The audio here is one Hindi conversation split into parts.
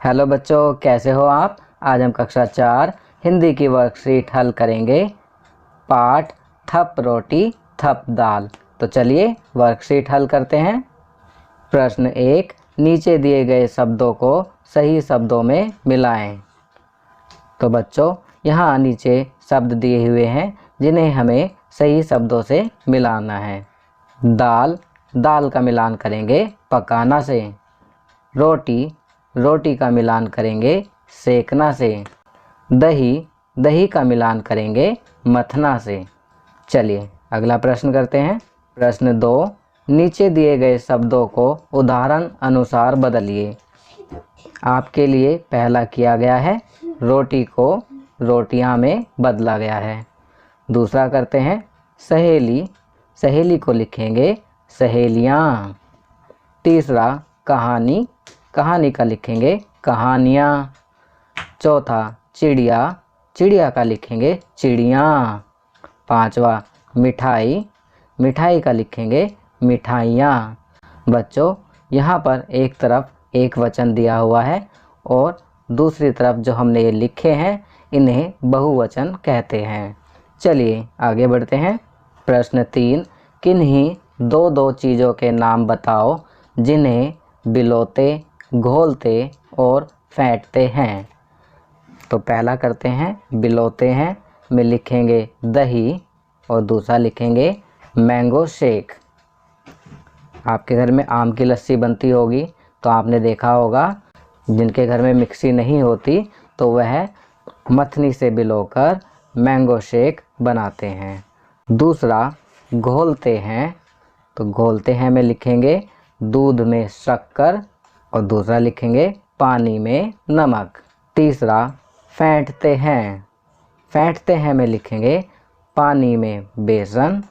हेलो बच्चों, कैसे हो आप। आज हम कक्षा 4 हिंदी की वर्कशीट हल करेंगे। पाठ थप रोटी थप दाल। तो चलिए वर्कशीट हल करते हैं। प्रश्न 1, नीचे दिए गए शब्दों को सही शब्दों में मिलाएं। तो बच्चों यहाँ नीचे शब्द दिए हुए हैं जिन्हें हमें सही शब्दों से मिलाना है। दाल, दाल का मिलान करेंगे पकाना से। रोटी, रोटी का मिलान करेंगे सेकना से। दही, दही का मिलान करेंगे मथना से। चलिए अगला प्रश्न करते हैं। प्रश्न 2, नीचे दिए गए शब्दों को उदाहरण अनुसार बदलिए। आपके लिए पहला किया गया है, रोटी को रोटियां में बदला गया है। दूसरा करते हैं सहेली, सहेली को लिखेंगे सहेलियाँ। तीसरा कहानी, कहानी का लिखेंगे कहानियाँ। चौथा चिड़िया, चिड़िया का लिखेंगे चिड़ियाँ। पांचवा मिठाई, मिठाई का लिखेंगे मिठाइयाँ। बच्चों यहाँ पर एक तरफ एक वचन दिया हुआ है और दूसरी तरफ जो हमने ये लिखे हैं इन्हें बहुवचन कहते हैं। चलिए आगे बढ़ते हैं। प्रश्न 3, किन्हीं दो दो चीज़ों के नाम बताओ जिन्हें बिलोते, घोलते और फेंटते हैं। तो पहला करते हैं बिलोते हैं में लिखेंगे दही और दूसरा लिखेंगे मैंगो शेक। आपके घर में आम की लस्सी बनती होगी तो आपने देखा होगा, जिनके घर में मिक्सी नहीं होती तो वह मथनी से बिलोकर मैंगो शेक बनाते हैं। दूसरा घोलते हैं, तो घोलते हैं में लिखेंगे दूध में शक्कर और दूसरा लिखेंगे पानी में नमक। तीसरा फेंटते हैं, फेंटते हैं में लिखेंगे पानी में बेसन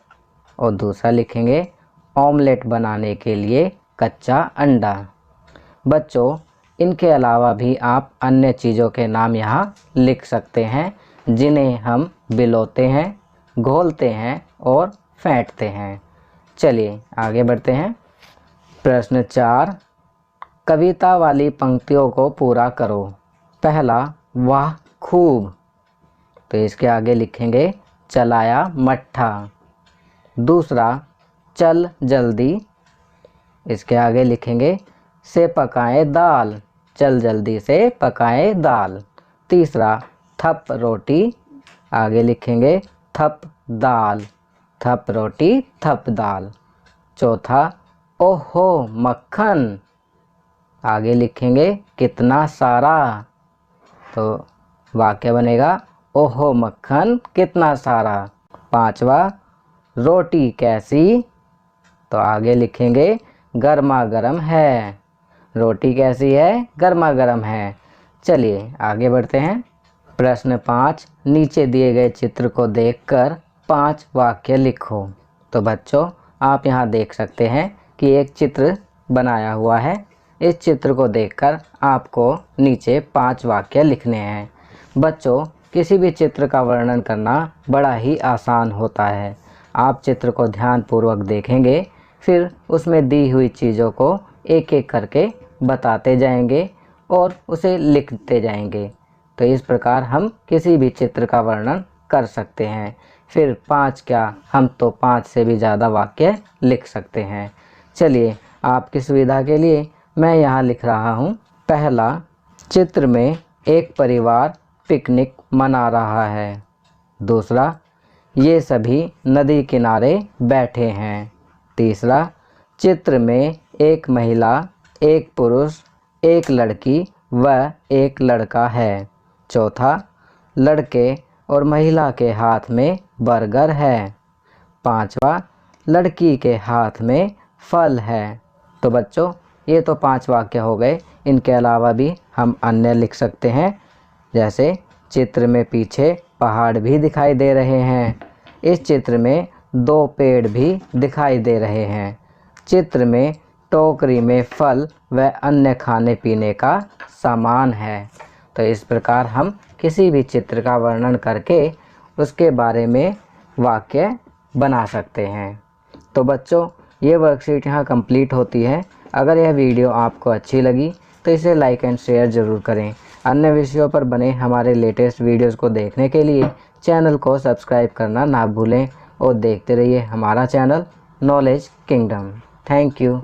और दूसरा लिखेंगे ऑमलेट बनाने के लिए कच्चा अंडा। बच्चों इनके अलावा भी आप अन्य चीज़ों के नाम यहाँ लिख सकते हैं जिन्हें हम बिलोते हैं, घोलते हैं और फेंटते हैं। चलिए आगे बढ़ते हैं। प्रश्न 4, कविता वाली पंक्तियों को पूरा करो। पहला वाह खूब, तो इसके आगे लिखेंगे चलाया मट्ठा। दूसरा चल जल्दी, इसके आगे लिखेंगे से पकाएं दाल, चल जल्दी से पकाएं दाल। तीसरा थप रोटी, आगे लिखेंगे थप दाल, थप रोटी थप दाल। चौथा ओहो मक्खन, आगे लिखेंगे कितना सारा, तो वाक्य बनेगा ओहो मक्खन कितना सारा। पांचवा रोटी कैसी, तो आगे लिखेंगे गर्मा गर्म है, रोटी कैसी है गर्मा गर्म है। चलिए आगे बढ़ते हैं। प्रश्न 5, नीचे दिए गए चित्र को देखकर 5 वाक्य लिखो। तो बच्चों आप यहाँ देख सकते हैं कि एक चित्र बनाया हुआ है। इस चित्र को देखकर आपको नीचे 5 वाक्य लिखने हैं। बच्चों किसी भी चित्र का वर्णन करना बड़ा ही आसान होता है। आप चित्र को ध्यानपूर्वक देखेंगे, फिर उसमें दी हुई चीज़ों को एक एक करके बताते जाएंगे और उसे लिखते जाएंगे। तो इस प्रकार हम किसी भी चित्र का वर्णन कर सकते हैं। फिर 5 क्या, हम तो 5 से भी ज़्यादा वाक्य लिख सकते हैं। चलिए आपकी सुविधा के लिए मैं यहाँ लिख रहा हूँ। पहला, चित्र में एक परिवार पिकनिक मना रहा है। दूसरा, ये सभी नदी किनारे बैठे हैं। तीसरा, चित्र में एक महिला, एक पुरुष, एक लड़की व एक लड़का है। चौथा, लड़के और महिला के हाथ में बर्गर है। पांचवा, लड़की के हाथ में फल है। तो बच्चों ये तो 5 वाक्य हो गए। इनके अलावा भी हम अन्य लिख सकते हैं, जैसे चित्र में पीछे पहाड़ भी दिखाई दे रहे हैं। इस चित्र में 2 पेड़ भी दिखाई दे रहे हैं। चित्र में टोकरी में फल व अन्य खाने पीने का सामान है। तो इस प्रकार हम किसी भी चित्र का वर्णन करके उसके बारे में वाक्य बना सकते हैं। तो बच्चों ये वर्कशीट यहाँ कंप्लीट होती है। अगर यह वीडियो आपको अच्छी लगी तो इसे लाइक एंड शेयर ज़रूर करें। अन्य विषयों पर बने हमारे लेटेस्ट वीडियोस को देखने के लिए चैनल को सब्सक्राइब करना ना भूलें और देखते रहिए हमारा channel knowledge kingdom. Thank you.